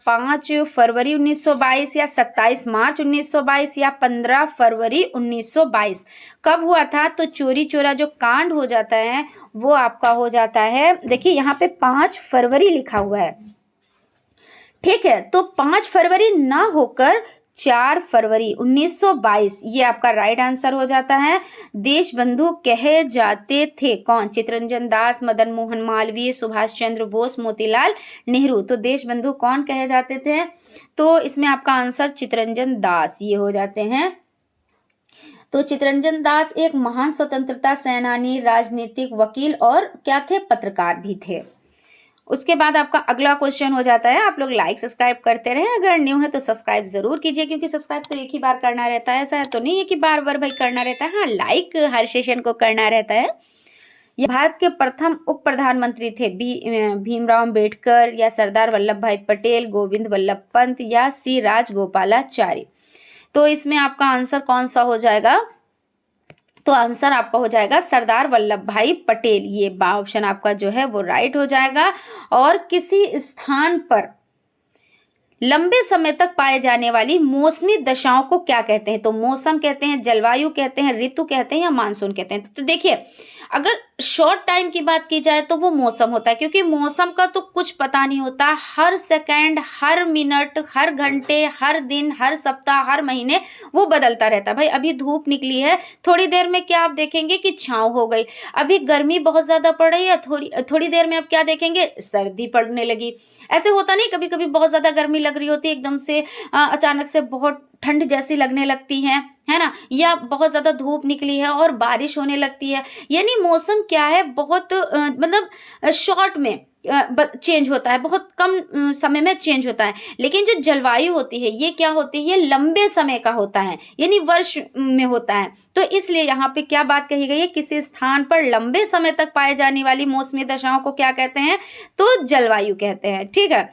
5 फरवरी 1922 या 27 मार्च 1922 या 15 फरवरी 1922 कब हुआ था? तो चोरी चोरा जो कांड हो जाता है वो आपका हो जाता है, देखिए यहाँ पे 5 फरवरी लिखा हुआ है, ठीक है, तो 5 फरवरी ना होकर 4 फरवरी 1922 ये आपका राइट आंसर हो जाता है। देशबंधु कहे जाते थे कौन? चित्तरंजन दास, मदन मोहन मालवीय, सुभाष चंद्र बोस, मोतीलाल नेहरू। तो देशबंधु कौन कहे जाते थे? तो इसमें आपका आंसर चित्तरंजन दास ये हो जाते हैं। तो चित्तरंजन दास एक महान स्वतंत्रता सेनानी, राजनीतिक वकील और क्या थे? पत्रकार भी थे। उसके बाद आपका अगला क्वेश्चन हो जाता है, आप लोग लाइक सब्सक्राइब करते रहें, अगर न्यू है तो सब्सक्राइब जरूर कीजिए, क्योंकि सब्सक्राइब तो एक ही बार करना रहता है, ऐसा है तो नहीं है कि बार बार भाई करना रहता है, हाँ लाइक हर सेशन को करना रहता है। ये भारत के प्रथम उप प्रधानमंत्री थे भीमराव अम्बेडकर या सरदार वल्लभ भाई पटेल, गोविंद वल्लभ पंत या सी राजगोपालाचारी। तो इसमें आपका आंसर कौन सा हो जाएगा? तो आंसर आपका हो जाएगा सरदार वल्लभ भाई पटेल, ये बा ऑप्शन आपका जो है वो राइट हो जाएगा। और किसी स्थान पर लंबे समय तक पाए जाने वाली मौसमी दशाओं को क्या कहते हैं? तो मौसम कहते हैं, जलवायु कहते हैं, ऋतु कहते हैं या मानसून कहते हैं। तो देखिए अगर शॉर्ट टाइम की बात की जाए तो वो मौसम होता है, क्योंकि मौसम का तो कुछ पता नहीं होता, हर सेकंड, हर मिनट, हर घंटे, हर दिन, हर सप्ताह, हर महीने वो बदलता रहता है। भाई अभी धूप निकली है, थोड़ी देर में क्या आप देखेंगे कि छाँव हो गई, अभी गर्मी बहुत ज़्यादा पड़ रही है, थोड़ी देर में आप क्या देखेंगे? सर्दी पड़ने लगी। ऐसे होता नहीं, कभी कभी बहुत ज़्यादा गर्मी लग रही होती है, एकदम से अचानक से बहुत ठंड जैसी लगने लगती है ना, या बहुत ज़्यादा धूप निकली है और बारिश होने लगती है। यानी मौसम क्या है, बहुत मतलब शॉर्ट में चेंज होता है, बहुत कम समय में चेंज होता है। लेकिन जो जलवायु होती है ये क्या होती है? ये लंबे समय का होता है, यानी वर्ष में होता है। तो इसलिए यहाँ पे क्या बात कही गई है? किसी स्थान पर लंबे समय तक पाए जाने वाली मौसमी दशाओं को क्या कहते हैं? तो जलवायु कहते हैं, ठीक है।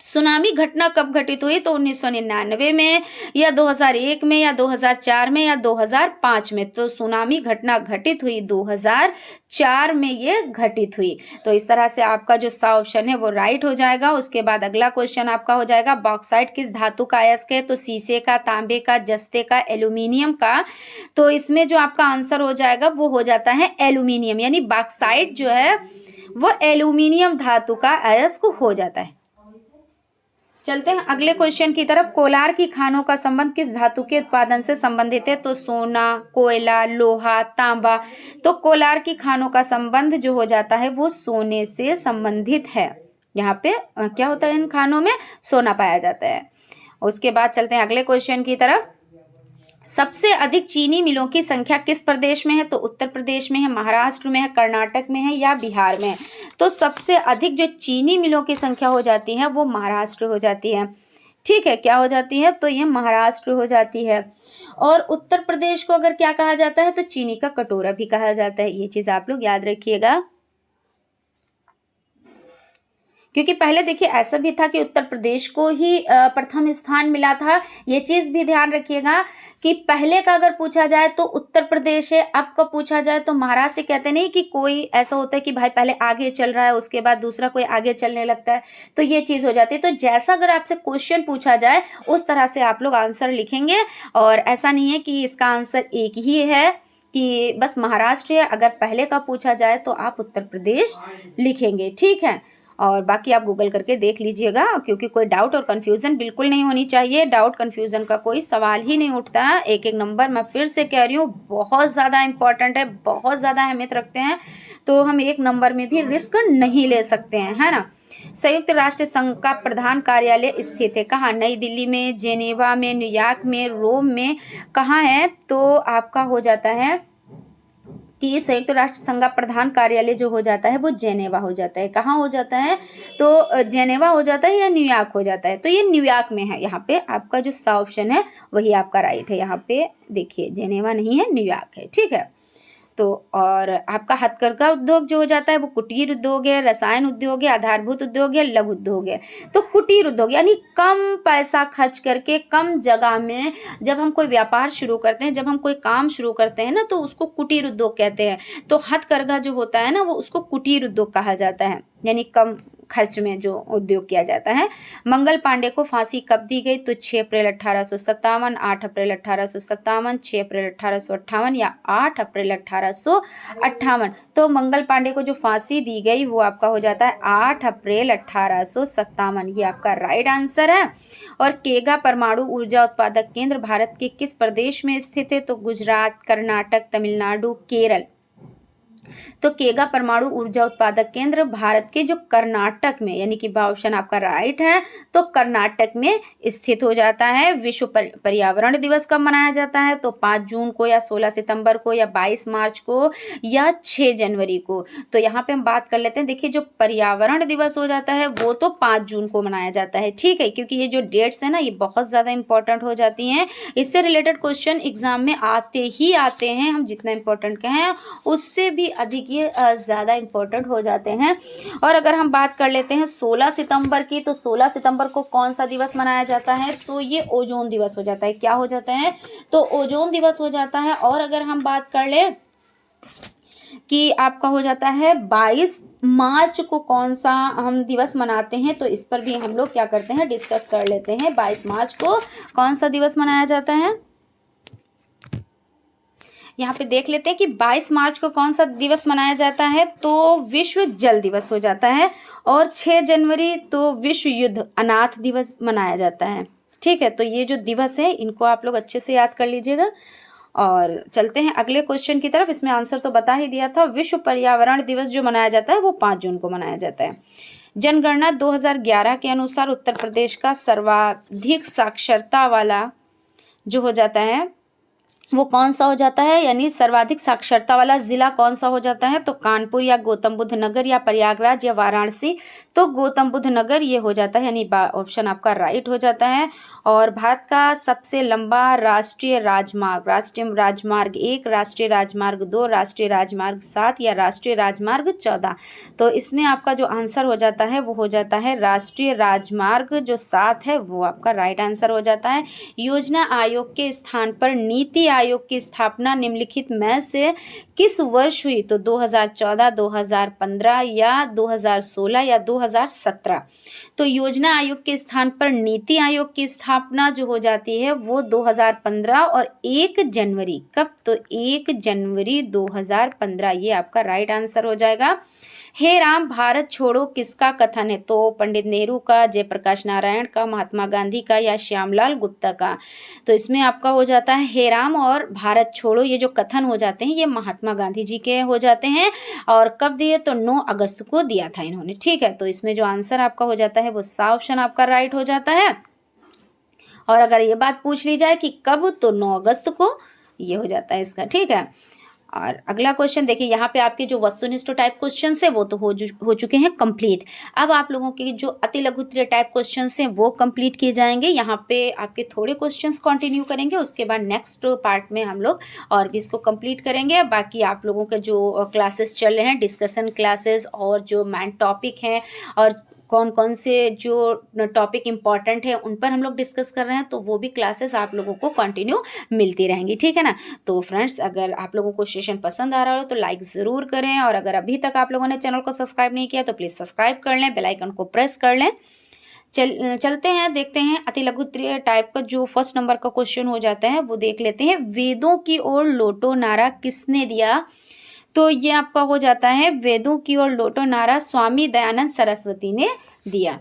सुनामी घटना कब घटित हुई? तो 1999 में या 2001 में या 2004 में या 2005 में। तो सुनामी घटना घटित हुई 2004 में ये घटित हुई। तो इस तरह से आपका जो सा ऑप्शन है वो राइट हो जाएगा। उसके बाद अगला क्वेश्चन आपका हो जाएगा, बॉक्साइट किस धातु का अयस्क है? तो शीशे का, तांबे का, जस्ते का, एल्यूमिनियम का। तो इसमें जो आपका आंसर हो जाएगा वो हो जाता है एल्यूमिनियम, यानी बॉक्साइट जो है वो एल्यूमिनियम धातु का अयस्क हो जाता है। चलते हैं अगले क्वेश्चन की तरफ। कोलार की खानों का संबंध किस धातु के उत्पादन से संबंधित है? तो सोना, कोयला, लोहा, तांबा। तो कोलार की खानों का संबंध जो हो जाता है वो सोने से संबंधित है। यहाँ पे क्या होता है? इन खानों में सोना पाया जाता है। उसके बाद चलते हैं अगले क्वेश्चन की तरफ। सबसे अधिक चीनी मिलों की संख्या किस प्रदेश में है? तो उत्तर प्रदेश में है, महाराष्ट्र में है, कर्नाटक में है या बिहार में है। तो सबसे अधिक जो चीनी मिलों की संख्या हो जाती है वो महाराष्ट्र हो जाती है, ठीक है। क्या हो जाती है? तो ये महाराष्ट्र हो जाती है। और उत्तर प्रदेश को अगर क्या कहा जाता है? तो चीनी का कटोरा भी कहा जाता है। ये चीज़ आप लोग याद रखिएगा, क्योंकि पहले देखिए ऐसा भी था कि उत्तर प्रदेश को ही प्रथम स्थान मिला था। ये चीज़ भी ध्यान रखिएगा कि पहले का अगर पूछा जाए तो उत्तर प्रदेश है, अब का पूछा जाए तो महाराष्ट्र। कहते नहीं कि कोई ऐसा होता है कि भाई पहले आगे चल रहा है उसके बाद दूसरा कोई आगे चलने लगता है, तो ये चीज़ हो जाती है। तो जैसा अगर आपसे क्वेश्चन पूछा जाए उस तरह से आप लोग आंसर लिखेंगे, और ऐसा नहीं है कि इसका आंसर एक ही है कि बस महाराष्ट्र है। अगर पहले का पूछा जाए तो आप उत्तर प्रदेश लिखेंगे, ठीक है। और बाकी आप गूगल करके देख लीजिएगा, क्योंकि कोई डाउट और कन्फ्यूज़न बिल्कुल नहीं होनी चाहिए। डाउट कन्फ्यूज़न का कोई सवाल ही नहीं उठता। एक एक नंबर मैं फिर से कह रही हूँ बहुत ज़्यादा इंपॉर्टेंट है, बहुत ज़्यादा अहमियत रखते हैं, तो हम एक नंबर में भी रिस्क नहीं ले सकते हैं, है ना। संयुक्त राष्ट्र संघ का प्रधान कार्यालय स्थित है कहाँ? नई दिल्ली में, जेनेवा में, न्यूयॉर्क में, रोम में, कहाँ है? तो आपका हो जाता है कि संयुक्त राष्ट्र संघ का प्रधान कार्यालय जो हो जाता है वो जेनेवा हो जाता है। कहाँ हो जाता है? तो जेनेवा हो जाता है या न्यूयॉर्क हो जाता है? तो ये न्यूयॉर्क में है। यहाँ पे आपका जो सा ऑप्शन है वही आपका राइट है। यहाँ पे देखिए जेनेवा नहीं है, न्यूयॉर्क है, ठीक है। तो और आपका हथकरघा उद्योग जो हो जाता है वो कुटीर उद्योग है, रसायन उद्योग है, आधारभूत उद्योग है, लघु उद्योग है। तो कुटीर उद्योग यानी कम पैसा खर्च करके कम जगह में जब हम कोई व्यापार शुरू करते हैं, जब हम कोई काम शुरू करते हैं ना, तो उसको कुटीर उद्योग कहते हैं। तो हथकरघा जो होता है ना वो उसको कुटीर उद्योग कहा जाता है। यानी कम खर्च में जो उद्योग किया जाता है। मंगल पांडे को फांसी कब दी गई? तो 6 अप्रैल 1857, 8 अप्रैल 1857, 6 अप्रैल 1858 या 8 अप्रैल 1858। तो मंगल पांडे को जो फांसी दी गई वो आपका हो जाता है 8 अप्रैल 1857, ये आपका राइट आंसर है। और केगा परमाणु ऊर्जा उत्पादक केंद्र भारत के किस प्रदेश में स्थित है? तो गुजरात, कर्नाटक, तमिलनाडु, केरल। तो केगा परमाणु ऊर्जा उत्पादक केंद्र भारत के जो कर्नाटक में, यानी कि ऑप्शन आपका राइट है, तो कर्नाटक में स्थित हो जाता है। विश्व पर्यावरण दिवस कब मनाया जाता है? तो 5 जून को या 16 सितंबर को या 22 मार्च को या 6 जनवरी को। तो यहाँ पे हम बात कर लेते हैं। देखिए जो पर्यावरण दिवस हो जाता है वो तो 5 जून को मनाया जाता है, ठीक है, क्योंकि ये जो डेट्स है ना ये बहुत ज़्यादा इंपॉर्टेंट हो जाती हैं। इससे रिलेटेड क्वेश्चन एग्जाम में आते ही आते हैं, हम जितना इंपॉर्टेंट कहें उससे भी अधिक ये ज़्यादा इम्पोर्टेंट हो जाते हैं। और अगर हम बात कर लेते हैं 16 सितंबर की, तो 16 सितंबर को कौन सा दिवस मनाया जाता है? तो ये ओजोन दिवस हो जाता है। क्या हो जाता है? तो ओजोन दिवस हो जाता है। और अगर हम बात कर लें कि आपका हो जाता है 22 मार्च को कौन सा हम दिवस मनाते हैं, तो इस पर भी हम लोग क्या करते हैं, डिस्कस कर लेते हैं। 22 मार्च को कौन सा दिवस मनाया जाता है? यहाँ पे देख लेते हैं कि 22 मार्च को कौन सा दिवस मनाया जाता है, तो विश्व जल दिवस हो जाता है। और 6 जनवरी तो विश्व युद्ध अनाथ दिवस मनाया जाता है, ठीक है। तो ये जो दिवस है इनको आप लोग अच्छे से याद कर लीजिएगा। और चलते हैं अगले क्वेश्चन की तरफ। इसमें आंसर तो बता ही दिया था। विश्व पर्यावरण दिवस जो मनाया जाता है वो 5 जून को मनाया जाता है। जनगणना 2011 के अनुसार उत्तर प्रदेश का सर्वाधिक साक्षरता वाला जो हो जाता है वो कौन सा हो जाता है, यानी सर्वाधिक साक्षरता वाला जिला कौन सा हो जाता है? तो कानपुर या गौतम बुद्ध नगर या प्रयागराज या वाराणसी। तो गौतम बुद्ध नगर ये हो जाता है, यानी ऑप्शन आपका राइट हो जाता है। और भारत का सबसे लंबा राष्ट्रीय राजमार्ग, राष्ट्रीय राजमार्ग 1, राष्ट्रीय राजमार्ग 2, राष्ट्रीय राजमार्ग 7 या राष्ट्रीय राजमार्ग 14। तो इसमें आपका जो आंसर हो जाता है वो हो जाता है राष्ट्रीय राजमार्ग जो 7 है वो आपका राइट आंसर हो जाता है। योजना आयोग के स्थान पर नीति आयोग की स्थापना निम्नलिखित में से किस वर्ष हुई? तो 2014, 2015 या 2016 या 2017। तो योजना आयोग के स्थान पर नीति आयोग की स्थापना जो हो जाती है वो 2015 और 1 जनवरी कब? तो 1 जनवरी 2015, ये आपका राइट आंसर हो जाएगा। हे राम भारत छोड़ो किसका कथन है? तो पंडित नेहरू का, जयप्रकाश नारायण का, महात्मा गांधी का या श्यामलाल गुप्ता का। तो इसमें आपका हो जाता है हे राम और भारत छोड़ो, ये जो कथन हो जाते हैं ये महात्मा गांधी जी के हो जाते हैं। और कब दिए? तो 9 अगस्त को दिया था इन्होंने, ठीक है। तो इसमें जो आंसर आपका हो जाता है वो सा ऑप्शन आपका राइट हो जाता है। और अगर ये बात पूछ ली जाए कि कब, तो 9 अगस्त को ये हो जाता है इसका, ठीक है। और अगला क्वेश्चन देखिए, यहाँ पे आपके जो वस्तुनिष्ठ टाइप क्वेश्चन है वो तो हो चुके हैं कंप्लीट। अब आप लोगों के जो अति लघुत्तरीय टाइप क्वेश्चन हैं वो कंप्लीट किए जाएंगे। यहाँ पे आपके थोड़े क्वेश्चंस कंटिन्यू करेंगे, उसके बाद नेक्स्ट पार्ट में हम लोग और भी इसको कंप्लीट करेंगे। बाकी आप लोगों के जो क्लासेस चल रहे हैं, डिस्कशन क्लासेस और जो मेन टॉपिक हैं और कौन कौन से जो टॉपिक इम्पॉर्टेंट है उन पर हम लोग डिस्कस कर रहे हैं, तो वो भी क्लासेस आप लोगों को कंटिन्यू मिलती रहेंगी, ठीक है ना। तो फ्रेंड्स, अगर आप लोगों को सेशन पसंद आ रहा हो तो लाइक ज़रूर करें, और अगर अभी तक आप लोगों ने चैनल को सब्सक्राइब नहीं किया तो प्लीज़ सब्सक्राइब कर लें, बेल आइकन को प्रेस कर लें। चलते हैं, देखते हैं अति लघुत्तरीय टाइप का जो फर्स्ट नंबर का क्वेश्चन हो जाता है वो देख लेते हैं। वेदों की ओर लौटो नारा किसने दिया? तो ये आपका हो जाता है वेदों की ओर लौटो नारा स्वामी दयानंद सरस्वती ने दिया,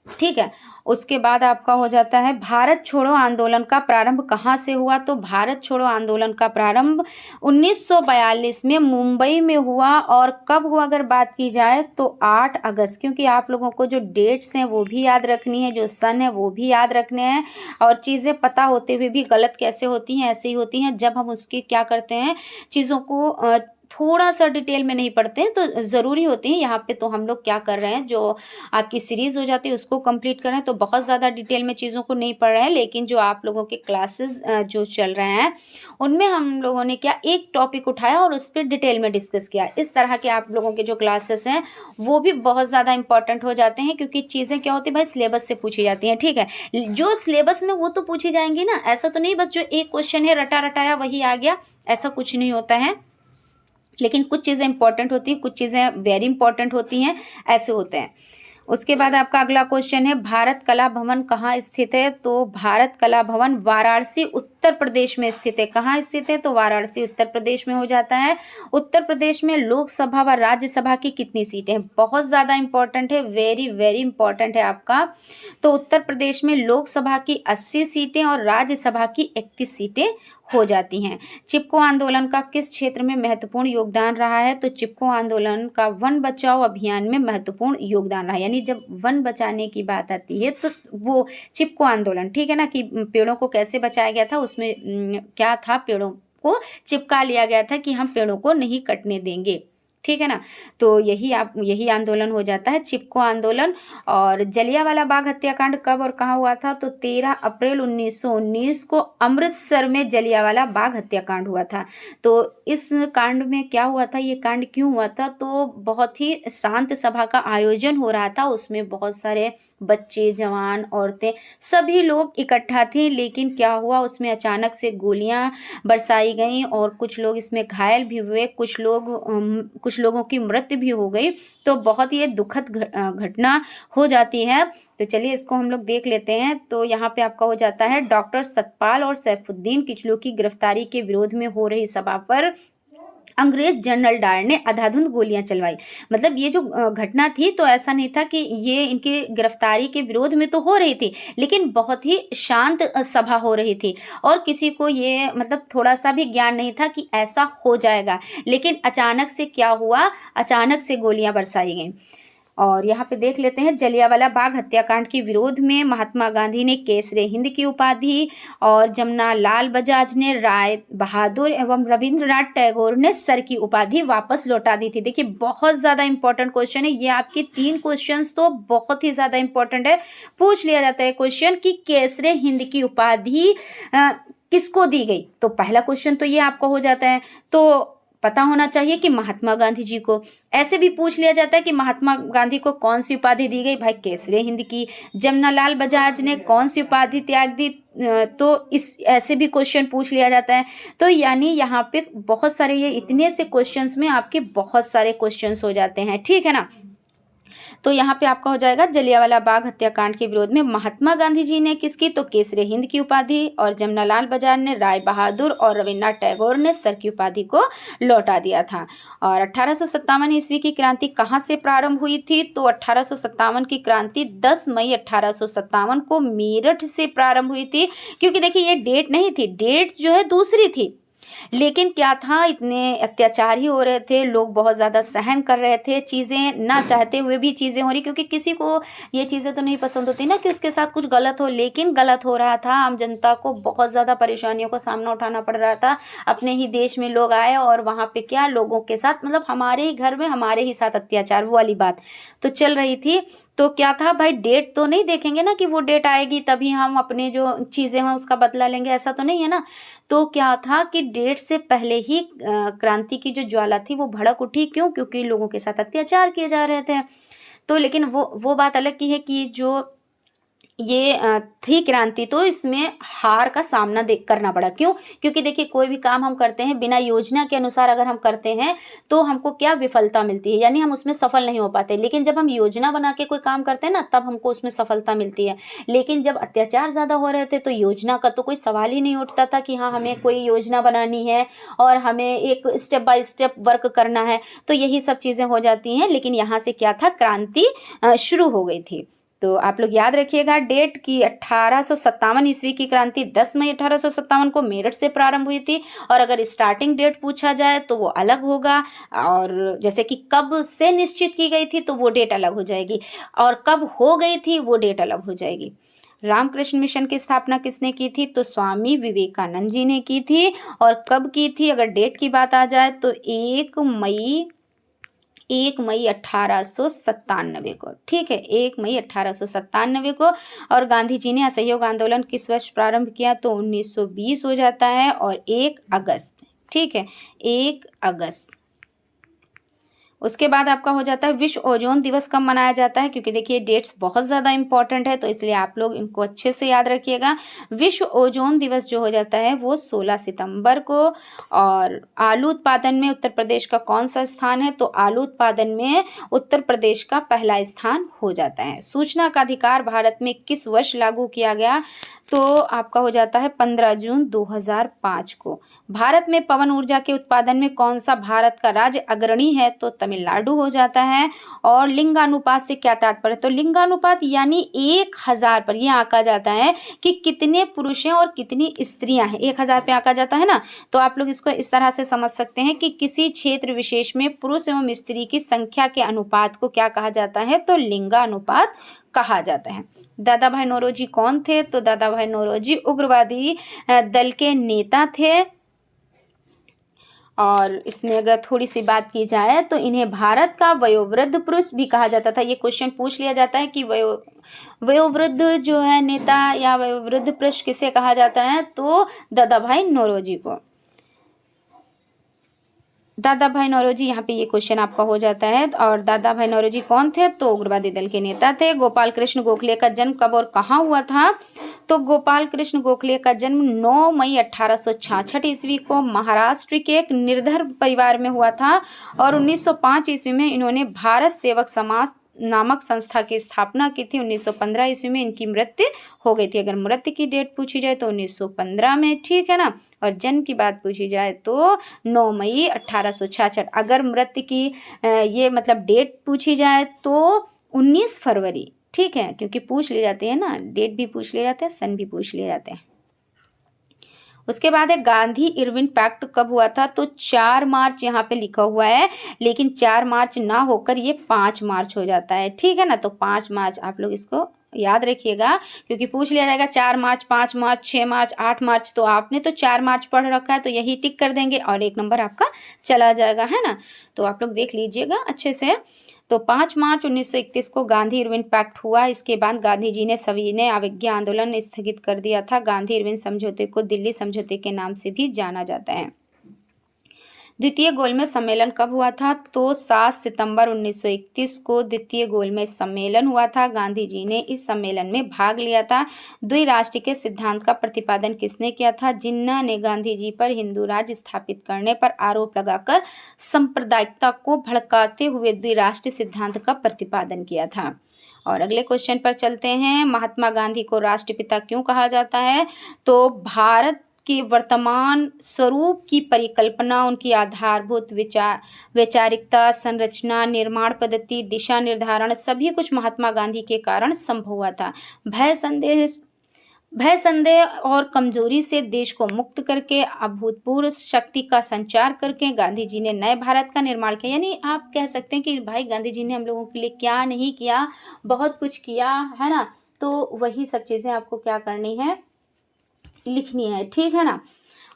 ठीक है। उसके बाद आपका हो जाता है भारत छोड़ो आंदोलन का प्रारंभ कहाँ से हुआ? तो भारत छोड़ो आंदोलन का प्रारंभ 1942 में मुंबई में हुआ। और कब हुआ अगर बात की जाए तो 8 अगस्त, क्योंकि आप लोगों को जो डेट्स हैं वो भी याद रखनी है, जो सन है वो भी याद रखने हैं। और चीज़ें पता होते हुए भी गलत कैसे होती हैं? ऐसे ही होती हैं जब हम उसके क्या करते हैं, चीज़ों को थोड़ा सा डिटेल में नहीं पढ़ते हैं, तो ज़रूरी होती है। यहाँ पे तो हम लोग क्या कर रहे हैं, जो आपकी सीरीज़ हो जाती है उसको कंप्लीट कर रहे हैं, तो बहुत ज़्यादा डिटेल में चीज़ों को नहीं पढ़ रहे हैं। लेकिन जो आप लोगों के क्लासेस जो चल रहे हैं उनमें हम लोगों ने क्या एक टॉपिक उठाया और उस पर डिटेल में डिस्कस किया। इस तरह के आप लोगों के जो क्लासेस हैं वो भी बहुत ज़्यादा इंपॉर्टेंट हो जाते हैं, क्योंकि चीज़ें क्या होती है भाई, सिलेबस से पूछी जाती हैं, ठीक है। जो सिलेबस में वो तो पूछी जाएंगी ना, ऐसा तो नहीं बस जो एक क्वेश्चन है रटा रटाया वही आ गया, ऐसा कुछ नहीं होता है। लेकिन कुछ चीज़ें इंपॉर्टेंट होती हैं, कुछ चीज़ें वेरी इंपॉर्टेंट होती हैं, ऐसे होते हैं। उसके बाद आपका अगला क्वेश्चन है, भारत कला भवन कहाँ स्थित है? तो भारत कला भवन वाराणसी उत्तर प्रदेश में स्थित है। कहाँ स्थित है? तो वाराणसी उत्तर प्रदेश में हो जाता है। उत्तर प्रदेश में लोकसभा व राज्यसभा की कितनी सीटें हैं? बहुत ज़्यादा इंपॉर्टेंट है, वेरी वेरी इंपॉर्टेंट है आपका। तो उत्तर प्रदेश में लोकसभा की 80 सीटें और राज्यसभा की 31 सीटें हो जाती हैं। चिपको आंदोलन का किस क्षेत्र में महत्वपूर्ण योगदान रहा है? तो चिपको आंदोलन का वन बचाओ अभियान में महत्वपूर्ण योगदान रहा है। यानी जब वन बचाने की बात आती है तो वो चिपको आंदोलन, ठीक है ना, कि पेड़ों को कैसे बचाया गया था, उसमें क्या था, पेड़ों को चिपका लिया गया था कि हम पेड़ों को नहीं कटने देंगे, ठीक है ना। तो यही आंदोलन हो जाता है चिपको आंदोलन। और जलियांवाला बाग हत्याकांड कब और कहाँ हुआ था? तो 13 अप्रैल 1919 को अमृतसर में जलियांवाला बाग हत्याकांड हुआ था। तो इस कांड में क्या हुआ था, ये कांड क्यों हुआ था? तो बहुत ही शांत सभा का आयोजन हो रहा था, उसमें बहुत सारे बच्चे, जवान, औरतें, सभी लोग इकट्ठा थे। लेकिन क्या हुआ, उसमें अचानक से गोलियां बरसाई गईं और कुछ लोग इसमें घायल भी हुए, कुछ लोगों की मृत्यु भी हो गई। तो बहुत ही दुखद घटना हो जाती है। तो चलिए इसको हम लोग देख लेते हैं। तो यहाँ पे आपका हो जाता है, डॉक्टर सतपाल और सैफुद्दीन किचलू की गिरफ्तारी के विरोध में हो रही सभा पर अंग्रेज जनरल डायर ने अंधाधुंध गोलियां चलवाई। मतलब ये जो घटना थी, तो ऐसा नहीं था कि ये इनकी गिरफ्तारी के विरोध में तो हो रही थी, लेकिन बहुत ही शांत सभा हो रही थी और किसी को ये मतलब थोड़ा सा भी ज्ञान नहीं था कि ऐसा हो जाएगा। लेकिन अचानक से क्या हुआ, अचानक से गोलियां बरसाई गईं। और यहाँ पे देख लेते हैं, जलियांवाला बाग हत्याकांड के विरोध में महात्मा गांधी ने केसरे हिंद की उपाधि और जमुना लाल बजाज ने राय बहादुर एवं रविंद्रनाथ टैगोर ने सर की उपाधि वापस लौटा दी थी। देखिए बहुत ज़्यादा इंपॉर्टेंट क्वेश्चन है ये, आपके 3 क्वेश्चंस तो बहुत ही ज़्यादा इंपॉर्टेंट है। पूछ लिया जाता है क्वेश्चन कि केसरे हिंद की उपाधि किसको दी गई? तो पहला क्वेश्चन तो ये आपका हो जाता है। तो पता होना चाहिए कि महात्मा गांधी जी को। ऐसे भी पूछ लिया जाता है कि महात्मा गांधी को कौन सी उपाधि दी गई? भाई केसरे हिंद की। जमनालाल बजाज ने कौन सी उपाधि त्याग दी? तो इस ऐसे भी क्वेश्चन पूछ लिया जाता है। तो यानी यहाँ पे बहुत सारे, ये इतने से क्वेश्चंस में आपके बहुत सारे क्वेश्चंस हो जाते हैं, ठीक है ना। तो यहाँ पे आपका हो जाएगा, जलियांवाला बाग हत्याकांड के विरोध में महात्मा गांधी जी ने किसकी? तो केसरे हिंद की उपाधि, और जमनालाल बजाज ने राय बहादुर और रविन्द्रनाथ टैगोर ने सर की उपाधि को लौटा दिया था। और 1857 ईस्वी की क्रांति कहाँ से प्रारंभ हुई थी? तो 1857 की क्रांति 10 मई 1857 को मेरठ से प्रारंभ हुई थी। क्योंकि देखिए ये डेट नहीं थी, डेट जो है दूसरी थी, लेकिन क्या था, इतने अत्याचार ही हो रहे थे, लोग बहुत ज़्यादा सहन कर रहे थे, चीज़ें ना चाहते हुए भी चीज़ें हो रही, क्योंकि किसी को ये चीज़ें तो नहीं पसंद होती ना कि उसके साथ कुछ गलत हो, लेकिन गलत हो रहा था। आम जनता को बहुत ज़्यादा परेशानियों का सामना उठाना पड़ रहा था। अपने ही देश में लोग आए और वहाँ पे क्या, लोगों के साथ मतलब हमारे ही घर में हमारे ही साथ अत्याचार, वो वाली बात तो चल रही थी। तो क्या था भाई, डेट तो नहीं देखेंगे ना कि वो डेट आएगी तभी हम अपने जो चीज़ें हैं उसका बदला लेंगे, ऐसा तो नहीं है ना। तो क्या था कि डेट से पहले ही क्रांति की जो ज्वाला थी वो भड़क उठी। क्यों? क्योंकि लोगों के साथ अत्याचार किए जा रहे थे। तो लेकिन वो बात अलग की है कि जो ये थी क्रांति, तो इसमें हार का सामना करना पड़ा। क्यों? क्योंकि देखिए कोई भी काम हम करते हैं बिना योजना के अनुसार अगर हम करते हैं तो हमको क्या, विफलता मिलती है, यानी हम उसमें सफल नहीं हो पाते। लेकिन जब हम योजना बना के कोई काम करते हैं ना, तब हमको उसमें सफलता मिलती है। लेकिन जब अत्याचार ज़्यादा हो रहे थे तो योजना का तो कोई सवाल ही नहीं उठता था कि हाँ हमें कोई योजना बनानी है और हमें एक स्टेप बाय स्टेप वर्क करना है। तो यही सब चीज़ें हो जाती हैं। लेकिन यहाँ से क्या था, क्रांति शुरू हो गई थी। तो आप लोग याद रखिएगा डेट की 1857 ईस्वी की क्रांति 10 मई 1857 को मेरठ से प्रारंभ हुई थी। और अगर स्टार्टिंग डेट पूछा जाए तो वो अलग होगा, और जैसे कि कब से निश्चित की गई थी तो वो डेट अलग हो जाएगी, और कब हो गई थी वो डेट अलग हो जाएगी। रामकृष्ण मिशन की स्थापना किसने की थी? तो स्वामी विवेकानंद जी ने की थी। और कब की थी, अगर डेट की बात आ जाए तो 1 मई 1897 को, ठीक है, 1 मई 1897 को। और गांधी जी ने असहयोग आंदोलन किस वर्ष प्रारंभ किया? तो 1920 हो जाता है। और 1 अगस्त, ठीक है, 1 अगस्त उसके बाद आपका हो जाता है विश्व ओजोन दिवस कब मनाया जाता है, क्योंकि देखिए डेट्स बहुत ज़्यादा इंपॉर्टेंट है, तो इसलिए आप लोग इनको अच्छे से याद रखिएगा। विश्व ओजोन दिवस जो हो जाता है वो 16 सितंबर को। और आलू उत्पादन में उत्तर प्रदेश का कौन सा स्थान है, तो आलू उत्पादन में उत्तर प्रदेश का पहला स्थान हो जाता है। सूचना का अधिकार भारत में किस वर्ष लागू किया गया, तो आपका हो जाता है 15 जून 2005 को। भारत में पवन ऊर्जा के उत्पादन में कौन सा भारत का राज्य अग्रणी है, तो तमिलनाडु हो जाता है। और लिंगानुपात से क्या तात्पर्य, तो लिंगानुपात यानी 1000 पर यह आंका जाता है कि कितने पुरुष हैं और कितनी स्त्रियां हैं, 1000 पे आंका जाता है ना। तो आप लोग इसको इस तरह से समझ सकते हैं कि किसी क्षेत्र विशेष में पुरुष एवं स्त्री की संख्या के अनुपात को क्या कहा जाता है, तो लिंगानुपात कहा जाता है। दादा भाई नौरोजी कौन थे, तो दादा भाई नौरोजी उग्रवादी दल के नेता थे। और इसमें अगर थोड़ी सी बात की जाए तो इन्हें भारत का वयोवृद्ध पुरुष भी कहा जाता था। ये क्वेश्चन पूछ लिया जाता है कि वयोवृद्ध जो है नेता या वयोवृद्ध पुरुष किसे कहा जाता है, तो दादा भाई नौरोजी को। दादा भाई नौरोजी, यहाँ पे ये क्वेश्चन आपका हो जाता है। और दादा भाई नौरोजी कौन थे, तो उग्रवादी दल के नेता थे। गोपाल कृष्ण गोखले का जन्म कब और कहाँ हुआ था, तो गोपाल कृष्ण गोखले का जन्म 9 मई 1866 ईस्वी को महाराष्ट्र के एक निर्धन परिवार में हुआ था। और 1905 ईस्वी में इन्होंने भारत सेवक समाज नामक संस्था की स्थापना की थी। 1915 ईस्वी में इनकी मृत्यु हो गई थी। अगर मृत्यु की डेट पूछी जाए तो 1915 में, ठीक है ना। और जन्म की बात पूछी जाए तो 9 मई 1866। अगर मृत्यु की ये मतलब डेट पूछी जाए तो 19 फरवरी, ठीक है, क्योंकि पूछ ले जाते हैं ना, डेट भी पूछ ले जाते हैं, सन भी पूछ ले जाते हैं। उसके बाद है गांधी इरविन पैक्ट कब हुआ था, तो 4 मार्च यहाँ पे लिखा हुआ है, लेकिन 4 मार्च ना होकर ये 5 मार्च हो जाता है, ठीक है ना। तो 5 मार्च आप लोग इसको याद रखिएगा, क्योंकि पूछ लिया जाएगा 4 मार्च, 5 मार्च, 6 मार्च, 8 मार्च, तो आपने तो 4 मार्च पढ़ रखा है तो यही टिक कर देंगे और 1 नंबर आपका चला जाएगा, है ना। तो आप लोग देख लीजिएगा अच्छे से। तो 5 मार्च 1931 को गांधी इरविन पैक्ट हुआ। इसके बाद गांधी जी ने सविनय अवज्ञा आंदोलन स्थगित कर दिया था। गांधी इरविन समझौते को दिल्ली समझौते के नाम से भी जाना जाता है। द्वितीय गोलमेज सम्मेलन कब हुआ था, तो 7 सितंबर 1931 को द्वितीय गोलमेज सम्मेलन हुआ था। गांधी जी ने इस सम्मेलन में भाग लिया था। द्विराष्ट्र के सिद्धांत का प्रतिपादन किसने किया था, जिन्ना ने गांधी जी पर हिंदू राज्य स्थापित करने पर आरोप लगाकर सांप्रदायिकता को भड़काते हुए द्विराष्ट्र सिद्धांत का प्रतिपादन किया था। और अगले क्वेश्चन पर चलते हैं। महात्मा गांधी को राष्ट्रपिता क्यों कहा जाता है, तो भारत के वर्तमान स्वरूप की परिकल्पना, उनकी आधारभूत वैचारिकता, संरचना, निर्माण पद्धति, दिशा निर्धारण सभी कुछ महात्मा गांधी के कारण संभव हुआ था। भय संदेह और कमजोरी से देश को मुक्त करके अभूतपूर्व शक्ति का संचार करके गांधी जी ने नए भारत का निर्माण किया। यानी आप कह सकते हैं कि भाई गांधी जी ने हम लोगों के लिए क्या नहीं किया, बहुत कुछ किया, है ना। तो वही सब चीज़ें आपको क्या करनी है, लिखनी है, ठीक है ना।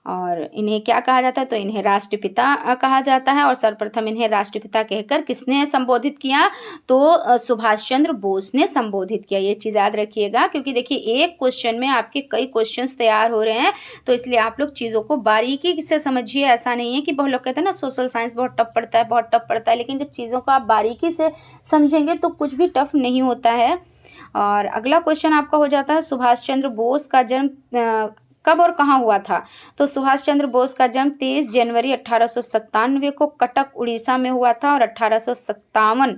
और इन्हें क्या कहा जाता है, तो इन्हें राष्ट्रपिता कहा जाता है। और सर्वप्रथम इन्हें राष्ट्रपिता कहकर किसने संबोधित किया, तो सुभाष चंद्र बोस ने संबोधित किया। ये चीज़ याद रखिएगा, क्योंकि देखिए एक क्वेश्चन में आपके कई क्वेश्चंस तैयार हो रहे हैं, तो इसलिए आप लोग चीज़ों को बारीकी से समझिए। ऐसा नहीं है कि बहुत लोग कहते हैं ना सोशल साइंस बहुत टफ पड़ता है, बहुत टफ पड़ता है, लेकिन जब चीज़ों को आप बारीकी से समझेंगे तो कुछ भी टफ नहीं होता है। और अगला क्वेश्चन आपका हो जाता है सुभाष चंद्र बोस का जन्म कब और कहाँ हुआ था, तो सुभाष चंद्र बोस का जन्म 23 जनवरी 1897 को कटक उड़ीसा में हुआ था। और 1857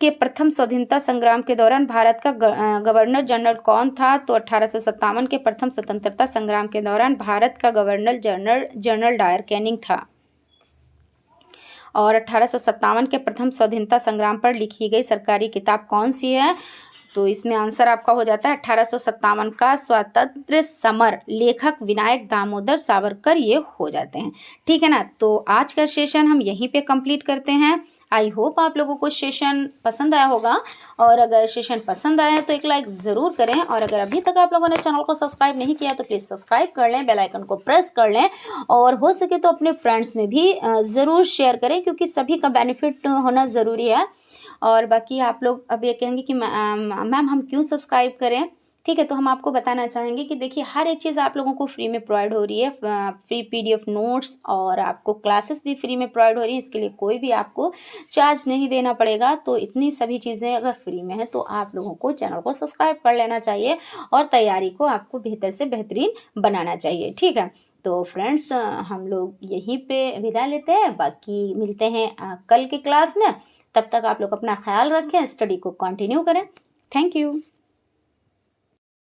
के प्रथम स्वाधीनता संग्राम के दौरान भारत का गवर्नर जनरल कौन था, तो 1857 के प्रथम स्वतंत्रता संग्राम के दौरान भारत का गवर्नर जनरल डायर कैनिंग था। और 1857 के प्रथम स्वाधीनता संग्राम पर लिखी गई सरकारी किताब कौन सी है, तो इसमें आंसर आपका हो जाता है 1857 का स्वातंत्र्य समर, लेखक विनायक दामोदर सावरकर ये हो जाते हैं, ठीक है ना। तो आज का सेशन हम यहीं पे कंप्लीट करते हैं। आई होप आप लोगों को सेशन पसंद आया होगा, और अगर सेशन पसंद आया तो एक लाइक ज़रूर करें। और अगर अभी तक आप लोगों ने चैनल को सब्सक्राइब नहीं किया तो प्लीज़ सब्सक्राइब कर लें, बेल आइकन को प्रेस कर लें, और हो सके तो अपने फ्रेंड्स में भी ज़रूर शेयर करें, क्योंकि सभी का बेनिफिट होना ज़रूरी है। और बाकी आप लोग अब ये कहेंगे कि मैम हम क्यों सब्सक्राइब करें, ठीक है, तो हम आपको बताना चाहेंगे कि देखिए हर एक चीज़ आप लोगों को फ्री में प्रोवाइड हो रही है। फ्री पीडीएफ नोट्स और आपको क्लासेस भी फ्री में प्रोवाइड हो रही है। इसके लिए कोई भी आपको चार्ज नहीं देना पड़ेगा। तो इतनी सभी चीज़ें अगर फ्री में है तो आप लोगों को चैनल को सब्सक्राइब कर लेना चाहिए और तैयारी को आपको बेहतर से बेहतरीन बनाना चाहिए। ठीक है, तो फ्रेंड्स हम लोग यहीं पे विदा लेते हैं, बाकी मिलते हैं कल की क्लास में। तब तक आप लोग अपना ख्याल रखें, स्टडी को कंटिन्यू करें। Thank you.